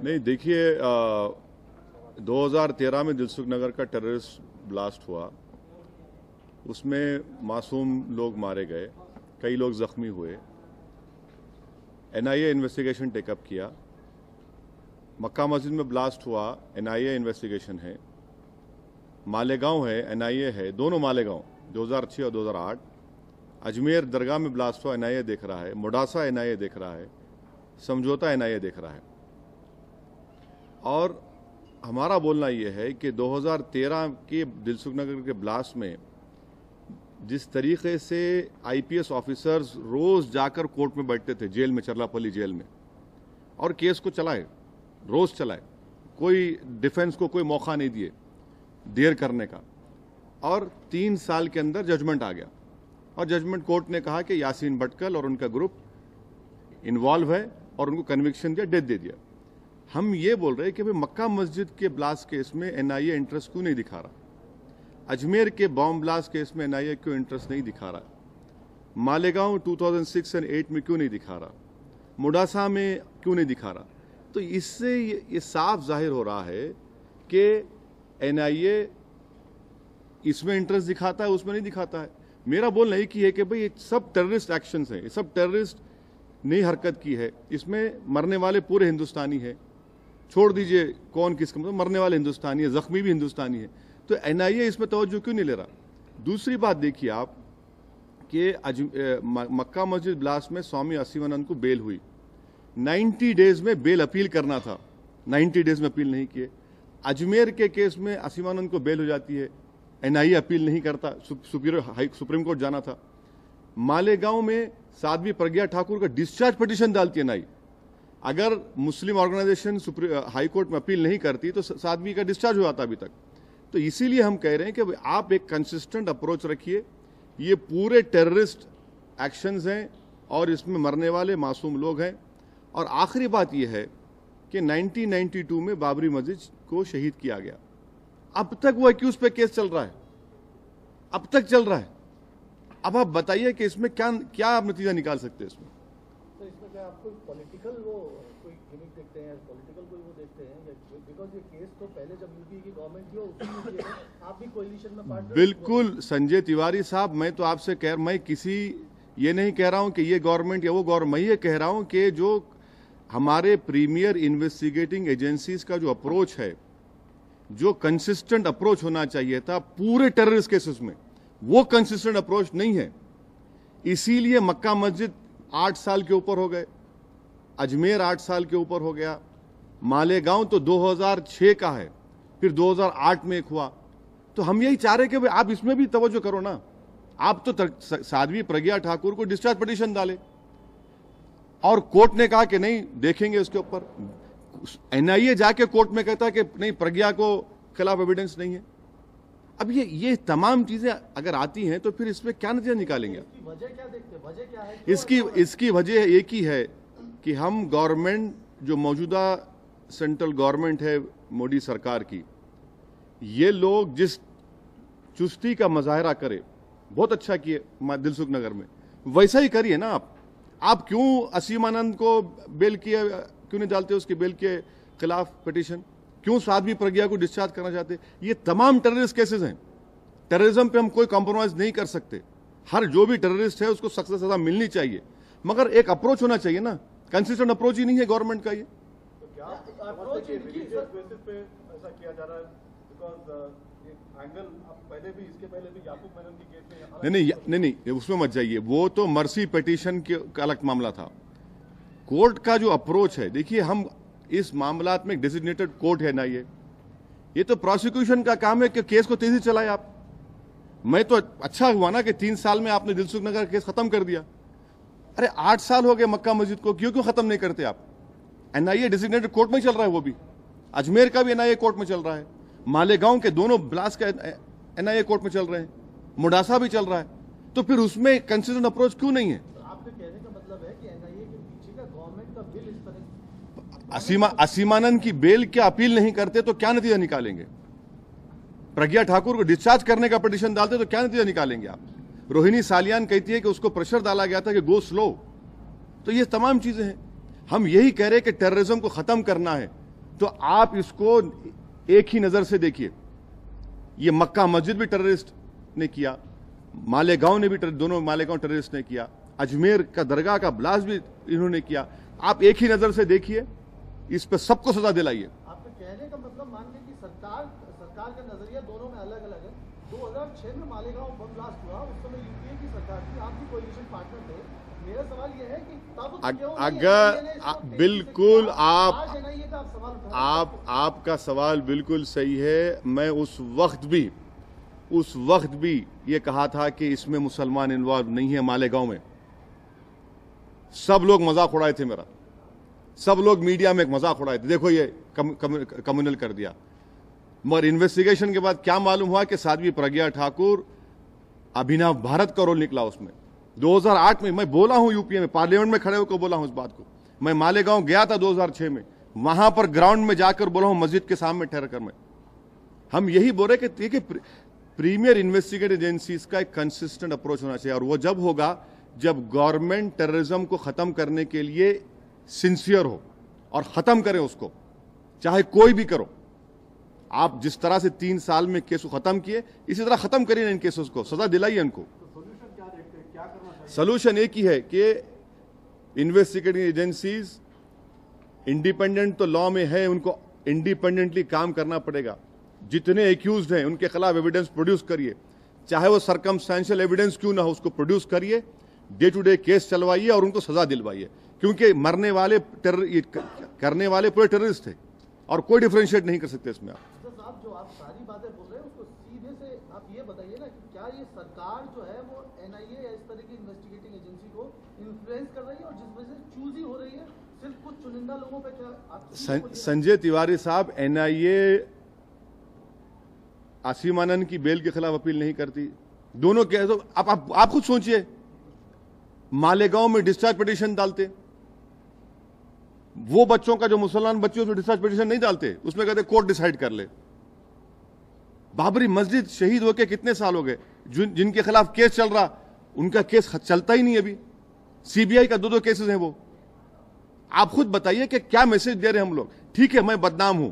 नहीं, देखिए 2013 में दिलसुख नगर का टेररिस्ट ब्लास्ट हुआ, उसमें मासूम लोग मारे गए, कई लोग जख्मी हुए। एनआईए इन्वेस्टिगेशन टेकअप किया। मक्का मस्जिद में ब्लास्ट हुआ, एनआईए इन्वेस्टिगेशन है। मालेगांव है, एनआईए है, दोनों मालेगांव 2006 और 2008। अजमेर दरगाह में ब्लास्ट हुआ, एनआईए देख रहा है। मोडासा एनआईए देख रहा है। समझौता एनआईए देख रहा है। और हमारा बोलना यह है कि 2013 के दिलसुख नगर के ब्लास्ट में जिस तरीके से आईपीएस ऑफिसर्स रोज जाकर कोर्ट में बैठते थे, जेल में, चरलापल्ली जेल में, और केस को चलाए, रोज चलाए, कोई डिफेंस को कोई मौका नहीं दिए देर करने का, और 3 साल के अंदर जजमेंट आ गया। और जजमेंट कोर्ट ने कहा कि यासीन भटकल और उनका ग्रुप इन्वॉल्व है और उनको कन्विक्शन दिया, डेथ दे दिया। हम ये बोल रहे हैं कि भाई मक्का मस्जिद के ब्लास्ट केस में एनआईए इंटरेस्ट क्यों नहीं दिखा रहा? अजमेर के बॉम्ब ब्लास्ट केस में एनआईए क्यों इंटरेस्ट नहीं दिखा रहा? मालेगांव 2006 और 2008 में क्यों नहीं दिखा रहा? मोडासा में क्यों नहीं दिखा रहा? तो इससे ये साफ जाहिर हो रहा है कि एनआईए इसमें इंटरेस्ट दिखाता है, उसमें नहीं दिखाता है। मेरा बोलना एक ही है कि भाई ये सब टेररिस्ट एक्शंस हैं, ये सब टेररिस्ट ने हरकत की है। इसमें मरने वाले पूरे हिंदुस्तानी है, छोड़ दीजिए कौन किसका, मतलब मरने वाले हिंदुस्तानी है, जख्मी भी हिंदुस्तानी है। तो एनआईए इसमें तवज्जो क्यों नहीं ले रहा? दूसरी बात देखिए आप कि मक्का मस्जिद ब्लास्ट में स्वामी असीमानंद को बेल हुई, 90 डेज में बेल अपील करना था, 90 डेज में अपील नहीं किए। अजमेर के केस में असीमानंद को बेल हो जाती है, एनआईए अपील नहीं करता, सुप्रीम कोर्ट जाना था। मालेगांव में साध्वी प्रज्ञा ठाकुर का डिस्चार्ज पिटीशन डालती है एनआईए। अगर मुस्लिम ऑर्गेनाइजेशन हाई कोर्ट में अपील नहीं करती तो साध्वी का डिस्चार्ज हो जाता अभी तक। तो इसीलिए हम कह रहे हैं कि आप एक कंसिस्टेंट अप्रोच रखिए। ये पूरे टेररिस्ट एक्शंस हैं और इसमें मरने वाले मासूम लोग हैं। और आखिरी बात यह है कि 1992 में बाबरी मस्जिद को शहीद किया गया, अब तक वो एक्यूज पे केस चल रहा है, अब तक चल रहा है। अब आप बताइए कि इसमें क्या आप नतीजा निकाल सकते हैं इसमें? तो इसमें क्या आप कोई पॉलिटिकल कोई गिमिक देखते हैं, पॉलिटिकल कोई वो देखते हैं? बिकॉज़ ये केस तो पहले जब यूपी की गवर्नमेंट थी उसी में आप भी कोalition में पार्ट। बिल्कुल संजय तिवारी साहब, मैं तो आपसे मैं किसी ये नहीं कह रहा हूं कि ये गवर्नमेंट या वो गवर्नमेंट, मैं ये कह रहा हूं कि जो हमारे प्रीमियर इन्वेस्टिगेटिंग एजेंसीज का जो अप्रोच है, जो कंसिस्टेंट अप्रोच होना चाहिए था पूरे टेररिस्ट केसेस में, वो कंसिस्टेंट अप्रोच नहीं है। इसीलिए मक्का मस्जिद 8 साल के ऊपर हो गए, अजमेर 8 साल के ऊपर हो गया, मालेगांव तो 2006 का है, फिर 2008 में एक हुआ। तो हम यही चाह रहे कि आप इसमें भी तवज्जो करो ना। आप तो साध्वी प्रज्ञा ठाकुर को डिस्चार्ज पिटीशन डाले और कोर्ट ने कहा कि नहीं देखेंगे उसके ऊपर। एनआईए जाके कोर्ट में कहता है कि नहीं, प्रज्ञा को खिलाफ एविडेंस नहीं है। अब ये तमाम चीजें अगर आती हैं तो फिर इसमें क्या नतीजा निकालेंगे? इसकी वजह क्या देखते हैं? वजह क्या है? इसकी वजह एक ही है कि हम गवर्नमेंट, जो मौजूदा सेंट्रल गवर्नमेंट है मोदी सरकार की, ये लोग जिस चुस्ती का मुजाहरा करे, बहुत अच्छा किए दिलसुख नगर में, वैसा ही करिए ना आप क्यों असीमानंद को बेल किए क्यों नहीं डालते, उसकी बेल के खिलाफ पिटीशन? क्यों साध्वी प्रज्ञा को डिस्चार्ज करना चाहते? ये तमाम टेररिस्ट केसेस हैं। टेररिज्म पे हम कोई कॉम्प्रोमाइज नहीं कर सकते। हर जो भी टेररिस्ट है उसको सख्त से सजा मिलनी चाहिए, मगर एक अप्रोच होना चाहिए ना। कंसिस्टेंट अप्रोच ही नहीं है गवर्नमेंट का ये। तो क्या अप्रोच रिलीजियस बेसिस पे ऐसा किया जा रहा है? बिकॉज़ एंगल पहले भी, इसके पहले भी याकूब मेनन की केस में नहीं, उसमें मत जाइए, वो तो मर्सी पिटीशन का अलग मामला था। कोर्ट का जो अप्रोच है, देखिए हम इस मामलात में डेजिग्नेटेड कोर्ट है ना, ये तो प्रोसिक्यूशन का काम है कि केस को तेजी चलाए आप। मैं तो अच्छा हुआ ना कि 3 साल में आपने दिलसुख नगर केस खत्म कर दिया। अरे 8 साल हो गए मक्का मस्जिद को, क्यों खत्म नहीं करते आप? एनआईए डेजिग्नेटेड कोर्ट में चल रहा है, वो भी अजमेर का भी एनआईए कोर्ट में चल रहा है, मालेगांव के दोनों ब्लास्ट का एनआईए कोर्ट में चल रहे हैं, मोडासा भी चल रहा है। तो फिर उसमें कंसिस्टेंट अप्रोच क्यों नहीं है? तो आपके कहने का मतलब है कि एनआईए के पीछे का गवर्नमेंट का बिल इस तरह असीमानंद की बेल क्या अपील नहीं करते तो क्या नतीजा निकालेंगे? प्रज्ञा ठाकुर को डिस्चार्ज करने का पिटीशन डालते तो क्या नतीजा निकालेंगे आप? रोहिणी सालियान कहती है कि उसको प्रेशर डाला गया था कि गो स्लो। तो ये तमाम चीजें हैं। हम यही कह रहे हैं कि टेररिज्म को खत्म करना है, तो आप इसको एक ही नजर से देखिए। ये मक्का मस्जिद भी टेररिस्ट ने किया, मालेगांव ने भी दोनों मालेगांव टेररिस्ट ने किया, अजमेर का दरगाह का ब्लास्ट भी इन्होंने किया। आप एक ही नजर से देखिए, इस पे सबको सजा दिलाइए। आपके कहने का मतलब मान लीजिए कि सरकार का नजरिया दोनों में अलग अलग है। 2006 में मालेगांव बम ब्लास्ट हुआ, उस समय यूपीए की सरकार थी, आप भी कोएलिशन पार्टनर थे। मेरा सवाल यह है कि तब क्यों अगर बिल्कुल आप आपका सवाल बिल्कुल सही है। मैं उस वक्त भी ये कहा था कि इसमें मुसलमान इन्वॉल्व नहीं है। मालेगांव में सब लोग मजाक उड़ाए थे मेरा, सब लोग मीडिया में एक मजाक उड़ाए थे, देखो ये कम्युनल कर दिया। मगर इन्वेस्टिगेशन के बाद क्या मालूम हुआ कि साध्वी प्रज्ञा ठाकुर, अभिनव भारत का रोल निकला उसमें। 2008 में मैं बोला हूं, यूपीए में पार्लियामेंट में खड़े होकर बोला हूं इस बात को। मैं मालेगांव गया था 2006 में, वहां पर ग्राउंड में जाकर बोला हूं, मस्जिद के सामने ठहर कर मैं। हम यही बोल रहे कि प्रीमियर इन्वेस्टिगेटिव एजेंसीज का एक कंसिस्टेंट अप्रोच होना चाहिए, और वो जब होगा जब गवर्नमेंट टेररिज्म को खत्म करने के लिए सिंसियर हो और खत्म करे उसको, चाहे कोई भी करो। आप जिस तरह से 3 साल में केस को खत्म किए, इसी तरह खत्म करिए इन केसेस को, सजा दिलाइए इनको। सोल्यूशन एक ही है कि इन्वेस्टिगेटिव एजेंसीज इंडिपेंडेंट तो लॉ में है, उनको इंडिपेंडेंटली काम करना पड़ेगा। जितने एक्यूज्ड हैं उनके खिलाफ एविडेंस प्रोड्यूस करिए, चाहे वो सर्कमस्टेंशियल एविडेंस क्यों ना हो, उसको प्रोड्यूस करिए, डे टू डे केस चलवाइए और उनको सजा दिलवाइए। क्योंकि मरने वाले करने वाले पूरे टेररिस्ट थे और कोई डिफरेंशिएट नहीं कर सकते इसमें। आप जो आप सारी बातें बोल रहे हैं उसको सीधे से आप ये बताइए ना कि क्या ये सरकार जो है वो एनआईए या इस तरह की इन्वेस्टिगेटिंग एजेंसी को इन्फ्लुएंस कर रही है, और जिस वजह से चूज ही हो रही है सिर्फ कुछ चुनिंदा लोगों पे? क्या संजय तिवारी साहब, एनआईए आसिम आनंद की बेल के खिलाफ अपील नहीं करती, दोनों के। तो आप खुद सोचिए, मालेगांव में डिस्चार्ज पिटीशन डालते, वो बच्चों का जो मुसलमान बच्चे उसमें डिस्चार्ज पिटीशन नहीं डालते, उसमें कहते कोर्ट डिसाइड कर ले। बाबरी मस्जिद शहीद होके कितने साल हो गए, जिनके खिलाफ केस चल रहा उनका केस चलता ही नहीं अभी। सीबीआई का 2 केसेस हैं वो। आप खुद बताइए कि क्या मैसेज दे रहे हैं हम लोग। ठीक है, मैं बदनाम हूं,